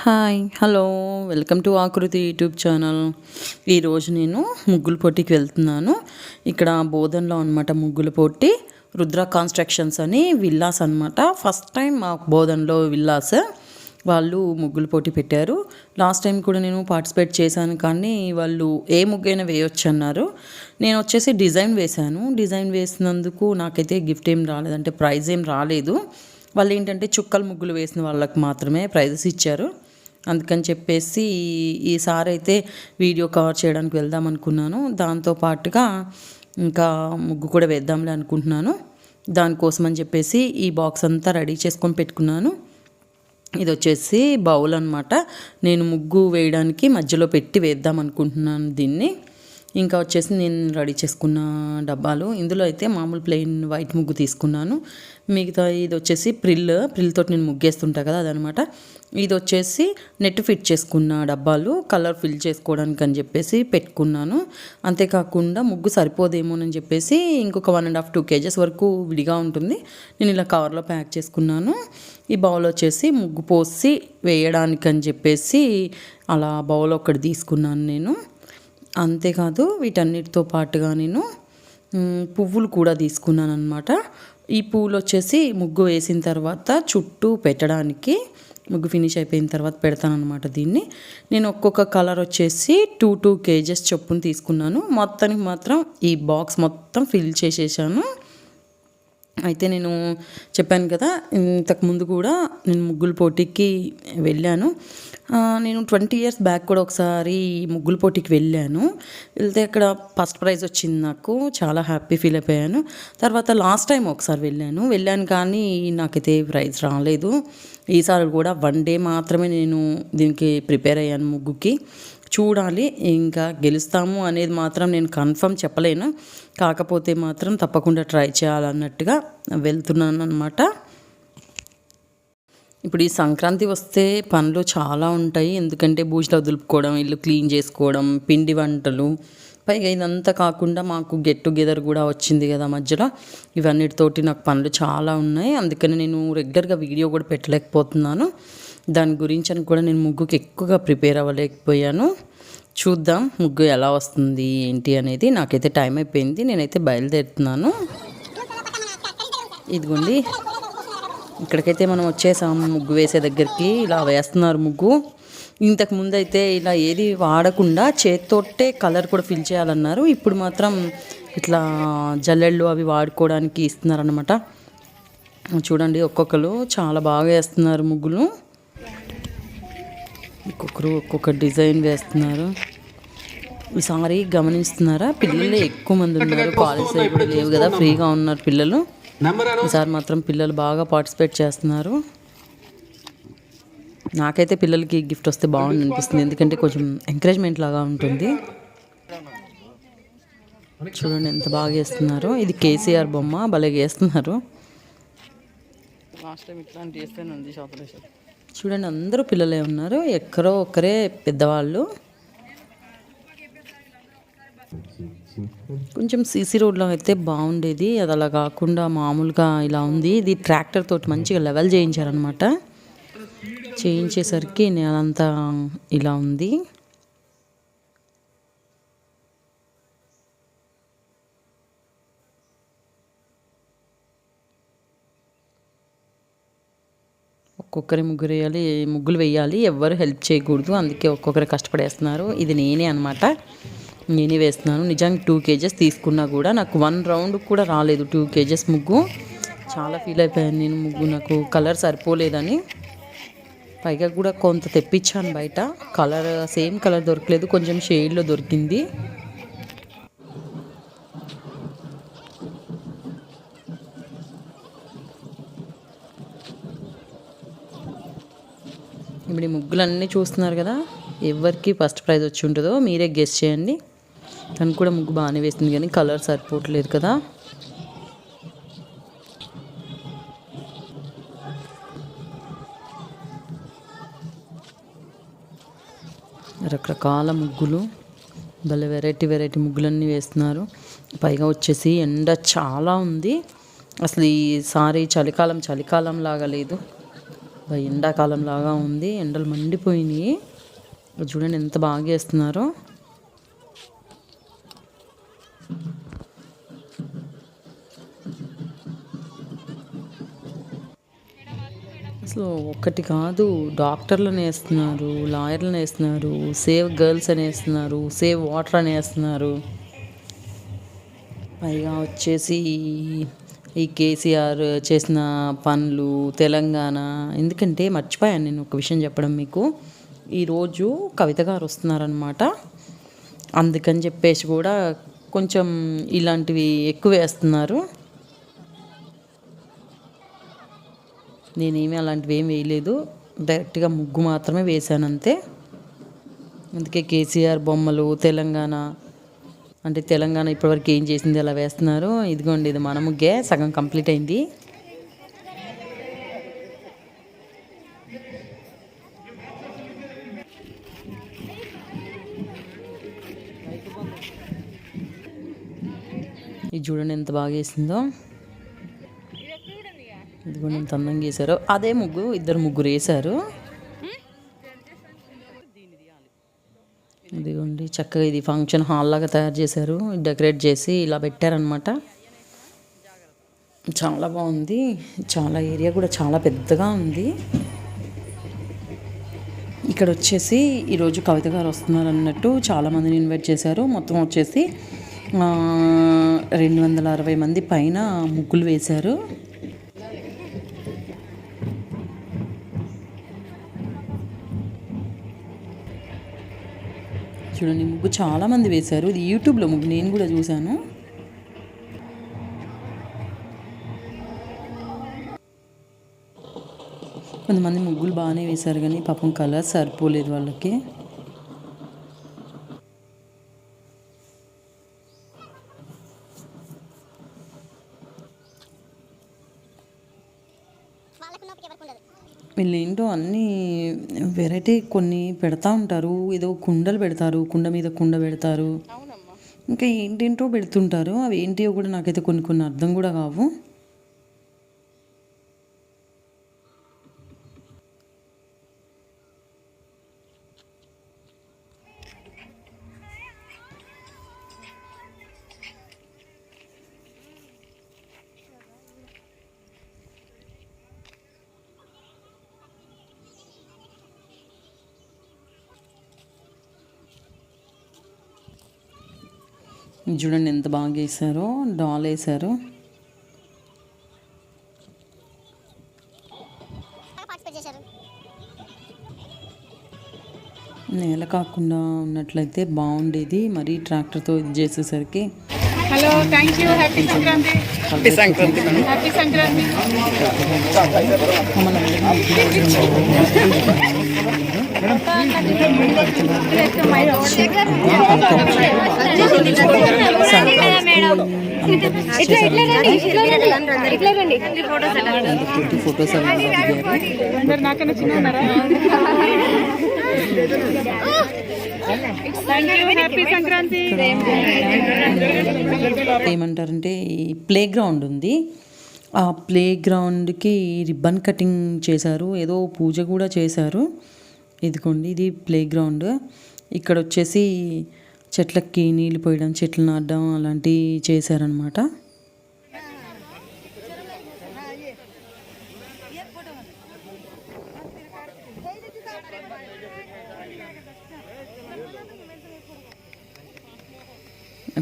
Hi hello welcome to ఆకృతి YouTube channel. ఈరోజు నేను ముగ్గుల పోటీకి వెళ్తున్నాను. ఇక్కడ బోధన్లో అనమాట ముగ్గుల పోటీ. రుద్ర కన్స్ట్రక్షన్స్ అని విల్లాస్ అనమాట. ఫస్ట్ టైం మా బోధన్లో విల్లాస్ వాళ్ళు ముగ్గుల పోటీ పెట్టారు. లాస్ట్ టైం కూడా నేను పార్టిసిపేట్ చేశాను, కానీ వాళ్ళు ఏ ముగ్గైనా వేయొచ్చు అన్నారు. నేను వచ్చేసి డిజైన్ వేశాను. డిజైన్ వేసినందుకు నాకైతే గిఫ్ట్ ఏం రాలేదు, అంటే ప్రైజ్ ఏం రాలేదు. వాళ్ళు ఏంటంటే చుక్కల ముగ్గులు వేసిన వాళ్ళకి మాత్రమే ప్రైజెస్ ఇచ్చారు. అందుకని చెప్పేసి ఈసారి అయితే వీడియో కవర్ చేయడానికి వెళ్దాం అనుకున్నాను. దాంతోపాటుగా ఇంకా ముగ్గు కూడా వేద్దాంలే అనుకుంటున్నాను. దానికోసం అని చెప్పేసి ఈ బాక్స్ అంతా రెడీ చేసుకొని పెట్టుకున్నాను. ఇది వచ్చేసి బౌల్ అనమాట. నేను ముగ్గు వేయడానికి మధ్యలో పెట్టి వేద్దాం అనుకుంటున్నాను దీన్ని. ఇంకా వచ్చేసి నేను రెడీ చేసుకున్న డబ్బాలు. ఇందులో అయితే మామూలు ప్లెయిన్ వైట్ ముగ్గు తీసుకున్నాను. మిగతా ఇది వచ్చేసి ప్రిల్తో నేను ముగ్గేస్తుంటా కదా, అదనమాట. ఇది వచ్చేసి నెట్ ఫిట్ చేసుకున్న డబ్బాలు, కలర్ ఫిల్ చేసుకోవడానికి అని చెప్పేసి పెట్టుకున్నాను. అంతేకాకుండా ముగ్గు సరిపోదేమోనని చెప్పేసి ఇంకొక 1.5-2 kgs వరకు విడిగా ఉంటుంది. నేను ఇలా కవర్లో ప్యాక్ చేసుకున్నాను. ఈ బౌల్ వచ్చేసి ముగ్గు పోసి వేయడానికి అని చెప్పేసి అలా బౌల్ ఒకటి తీసుకున్నాను నేను. అంతేకాదు వీటన్నిటితో పాటుగా నేను పువ్వులు కూడా తీసుకున్నాను అనమాట. ఈ పువ్వులు వచ్చేసి ముగ్గు వేసిన తర్వాత చుట్టూ పెట్టడానికి, ముగ్గు ఫినిష్ అయిపోయిన తర్వాత పెడతానమాట. దీన్ని నేను ఒక్కొక్క కలర్ వచ్చేసి 2 kgs చొప్పున తీసుకున్నాను. మొత్తానికి మాత్రం ఈ బాక్స్ మొత్తం ఫిల్ చేసేసాను. అయితే నేను చెప్పాను కదా, ఇంతకుముందు కూడా నేను ముగ్గుల పోటీకి వెళ్ళాను. నేను 20 years బ్యాక్ కూడా ఒకసారి ముగ్గుల పోటీకి వెళ్ళాను. వెళ్తే అక్కడ ఫస్ట్ ప్రైజ్ వచ్చింది నాకు. చాలా హ్యాపీ ఫీల్ అయిపోయాను. తర్వాత లాస్ట్ టైం ఒకసారి వెళ్ళాను కానీ నాకైతే ప్రైజ్ రాలేదు. ఈసారి కూడా 1 day మాత్రమే నేను దీనికి ప్రిపేర్ అయ్యాను ముగ్గుకి. చూడాలి, ఇంకా గెలుస్తాము అనేది మాత్రం నేను కన్ఫర్మ్ చెప్పలేను. కాకపోతే మాత్రం తప్పకుండా ట్రై చేయాలన్నట్టుగా వెళ్తున్నాను అనమాట. ఇప్పుడు ఈ సంక్రాంతి వస్తే పనులు చాలా ఉంటాయి. ఎందుకంటే బూజులో దులుపుకోవడం, ఇల్లు క్లీన్ చేసుకోవడం, పిండి వంటలు, పైగా ఇదంతా కాకుండా మాకు గెట్ టుగెదర్ కూడా వచ్చింది కదా మధ్యలో. ఇవన్నిటితోటి నాకు పనులు చాలా ఉన్నాయి. అందుకని నేను రెగ్యులర్గా వీడియో కూడా పెట్టలేకపోతున్నాను. దాని గురించి అని కూడా నేను ముగ్గుకి ఎక్కువగా ప్రిపేర్ అవ్వలేకపోయాను. చూద్దాం ముగ్గు ఎలా వస్తుంది ఏంటి అనేది. నాకైతే టైం అయిపోయింది, నేనైతే బయలుదేరుతున్నాను. ఇదిగోండి, ఇక్కడికైతే మనం వచ్చేసాము ముగ్గు వేసే దగ్గరికి. ఇలా వేస్తున్నారు ముగ్గు. ఇంతకు ముందు అయితే ఇలా ఏది వాడకుండా చేత్తోటే కలర్ కూడా ఫిల్ చేయాలన్నారు. ఇప్పుడు మాత్రం ఇట్లా జల్లెళ్ళు అవి వాడుకోవడానికి ఇస్తున్నారనమాట. చూడండి, ఒక్కొక్కరు చాలా బాగా వేస్తున్నారు ముగ్గులు. ఒక్కొక్కరు ఒక్కొక్క డిజైన్ వేస్తున్నారు. ఈసారి గమనిస్తున్నారా, పిల్లలే ఎక్కువ మంది ఉన్నారు. కాలేజ్ కూడా లేవు కదా, ఫ్రీగా ఉన్నారు పిల్లలు. ఈసారి మాత్రం పిల్లలు బాగా పార్టిసిపేట్ చేస్తున్నారు. నాకైతే పిల్లలకి గిఫ్ట్ వస్తే బాగుంది అనిపిస్తుంది, ఎందుకంటే కొంచెం ఎంకరేజ్మెంట్ లాగా ఉంటుంది. చూడండి ఎంత బాగా వేస్తున్నారు. ఇది కేసీఆర్ బొమ్మ, భలే వేస్తున్నారు. చూడండి, అందరూ పిల్లలే ఉన్నారు, ఎక్కడో ఒక్కరే పెద్దవాళ్ళు. కొంచెం సీసీ రోడ్లో అయితే బాగుండేది, అది అలా కాకుండా మామూలుగా ఇలా ఉంది. ఇది ట్రాక్టర్ తోటి మంచిగా లెవెల్ చేయించారనమాట. చేయించేసరికి నేలంతా ఇలా ఉంది. ఒక్కొక్కరి ముగ్గులు వేయాలి, ఎవ్వరు హెల్ప్ చేయకూడదు. అందుకే ఒక్కొక్కరు కష్టపడేస్తున్నారు. ఇది నేనే అనమాట, నేనే వేస్తున్నాను. నిజంగా 2 kgs తీసుకున్నా కూడా నాకు 1 round కూడా రాలేదు 2 kgs ముగ్గు. చాలా ఫీల్ అయిపోయాను నేను. ముగ్గు నాకు కలర్ సరిపోలేదని. పైగా కూడా కొంత తెప్పించాను బయట, కలర్ సేమ్ కలర్ దొరకలేదు, కొంచెం షేడ్లో దొరికింది. ఇప్పుడు ఈ ముగ్గులన్నీ చూస్తున్నారు కదా, ఎవరికి ఫస్ట్ ప్రైజ్ వచ్చి ఉంటుందో మీరే గెస్ చేయండి. తను కూడా ముగ్గు బాగానే వేస్తుంది, కానీ కలర్ సరిపోవట్లేదు కదా. రకరకాల ముగ్గులు, భలే వెరైటీ ముగ్గులన్నీ వేస్తున్నారు. పైగా వచ్చేసి ఎండ చాలా ఉంది. అసలు ఈసారి చలికాలం లాగా లేదు. ఎండాకాలం లాగా ఉంది, ఎండలు మండిపోయినాయి. చూడండి ఎంత బాగా వేస్తున్నారో. అసలు ఒక్కటి కాదు, డాక్టర్లను వేస్తున్నారు, లాయర్లను వేస్తున్నారు, సేవ్ గర్ల్స్ అని వేస్తున్నారు, సేవ్ వాటర్ అని వేస్తున్నారు. పైగా వచ్చేసి ఈ కేసీఆర్ చేసిన పనులు తెలంగాణ. ఎందుకంటే మర్చిపోయాను నేను ఒక విషయం చెప్పడం మీకు. ఈరోజు కవిత గారు వస్తున్నారనమాట. అందుకని చెప్పేసి కూడా కొంచెం ఇలాంటివి ఎక్కువ వేస్తున్నారు. నేనేమి అలాంటివి ఏం వేయలేదు, డైరెక్ట్గా ముగ్గు మాత్రమే వేశాను అంతే. అందుకే కేసీఆర్ బొమ్మలు, తెలంగాణ అంటే తెలంగాణ ఇప్పటివరకు ఏం చేసింది అలా వేస్తున్నారు. ఇదిగోండి, ఇది మన ముగ్గే, సగం కంప్లీట్ అయింది. ఇది చూడండి ఎంత బాగా వేసిందో. ఇదిగోండి ఎంత అందంగా వేశారో. అదే ముగ్గు ఇద్దరు ముగ్గురు వేశారు. ఇదిగోండి చక్కగా ఇది ఫంక్షన్ హాల్ లాగా తయారు చేశారు, డెకరేట్ చేసి ఇలా పెట్టారనమాట. చాలా బాగుంది. చాలా ఏరియా కూడా చాలా పెద్దగా ఉంది. ఇక్కడ వచ్చేసి ఈరోజు కవిత గారు వస్తున్నారు అన్నట్టు చాలామందిని ఇన్వైట్ చేశారు. మొత్తం వచ్చేసి 260 మంది పైన ముగ్గులు వేశారు. చూడండి ముగ్గు చాలామంది వేశారు. ఇది యూట్యూబ్లో ముగ్గు, నేను కూడా చూశాను. కొంతమంది ముగ్గులు బాగానే వేశారు కానీ పాపం కలర్ సరిపోలేదు వాళ్ళకి. వీళ్ళు ఏంటో అన్నీ వెరైటీ కొన్ని పెడతా ఉంటారు. ఏదో కుండలు పెడతారు, కుండ మీద కుండ పెడతారు, ఇంకా ఏంటేంటో పెడుతుంటారు. అవి ఏంటియో కూడా నాకైతే కొన్ని అర్థం కూడా కావు. చూడండి ఎంత బాగా వేసారో, డాల్ వేసారు. నేల కాకుండా ఉన్నట్లయితే బాగుండేది, మరీ ట్రాక్టర్తో ఇది చేసేసరికి. Hello, thank you. Happy Sankranti. Happy Sankranti. Happy Sankranti. Photos ఏమంటారంటే ప్లే గ్రౌండ్ ఉంది. ఆ ప్లే గ్రౌండ్కి రిబ్బన్ కటింగ్ చేశారు, ఏదో పూజ కూడా చేశారు. ఇదిగోండి ఇది ప్లే గ్రౌండ్. ఇక్కడ వచ్చేసి చెట్లకి నీళ్ళు పోయడం, చెట్లు నాటడం అలాంటివి చేశారనమాట.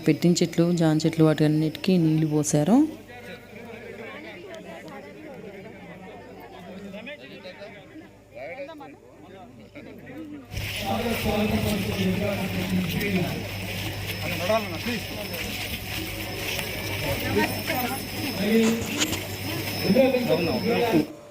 పెట్టిన చెట్లు, జాన్ చెట్లు, వాటి అన్నిటికీ నీళ్లు పోసారు.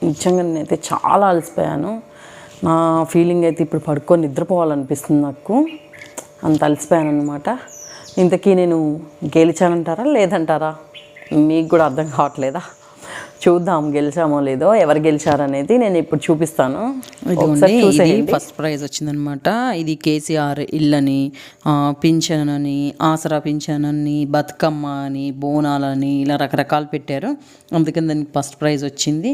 నిజంగా నేనైతే చాలా అలసిపోయాను. నా ఫీలింగ్ అయితే ఇప్పుడు పడుకొని నిద్రపోవాలనిపిస్తుంది నాకు, అంత అలసిపోయాను అనమాట. ఇంతకీ నేను గెలిచానంటారా లేదంటారా, మీకు కూడా అర్థం కావట్లేదా? చూద్దాం గెలిచామో లేదో, ఎవరు గెలిచారనేది నేను ఇప్పుడు చూపిస్తాను. ఇదిగోండి, ఇది ఫస్ట్ ప్రైజ్ వచ్చిందనమాట. ఇది కేసీఆర్ ఇల్లని, పింఛన్ అని, ఆసరా పింఛన్ అని, బతుకమ్మ అని, బోనాలని ఇలా రకరకాలు పెట్టారు. అందుకని దానికి ఫస్ట్ ప్రైజ్ వచ్చింది.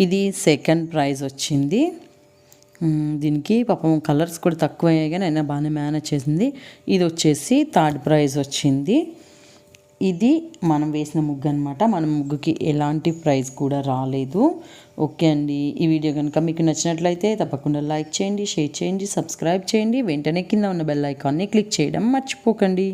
ఇది సెకండ్ ప్రైజ్ వచ్చింది. దీనికి పాపం కలర్స్ కూడా తక్కువ అయ్యాయి కానీ అయినా బాగానే మేనేజ్ చేసింది. ఇది వచ్చేసి థర్డ్ ప్రైజ్ వచ్చింది. ఇది మనం వేసిన ముగ్గు అనమాట. మన ముగ్గుకి ఎలాంటి ప్రైజ్ కూడా రాలేదు. ఓకే అండి, ఈ వీడియో కనుక మీకు నచ్చినట్లయితే తప్పకుండా లైక్ చేయండి, షేర్ చేయండి, సబ్స్క్రైబ్ చేయండి. వెంటనే కింద ఉన్న బెల్ ఐకాన్ని క్లిక్ చేయడం మర్చిపోకండి.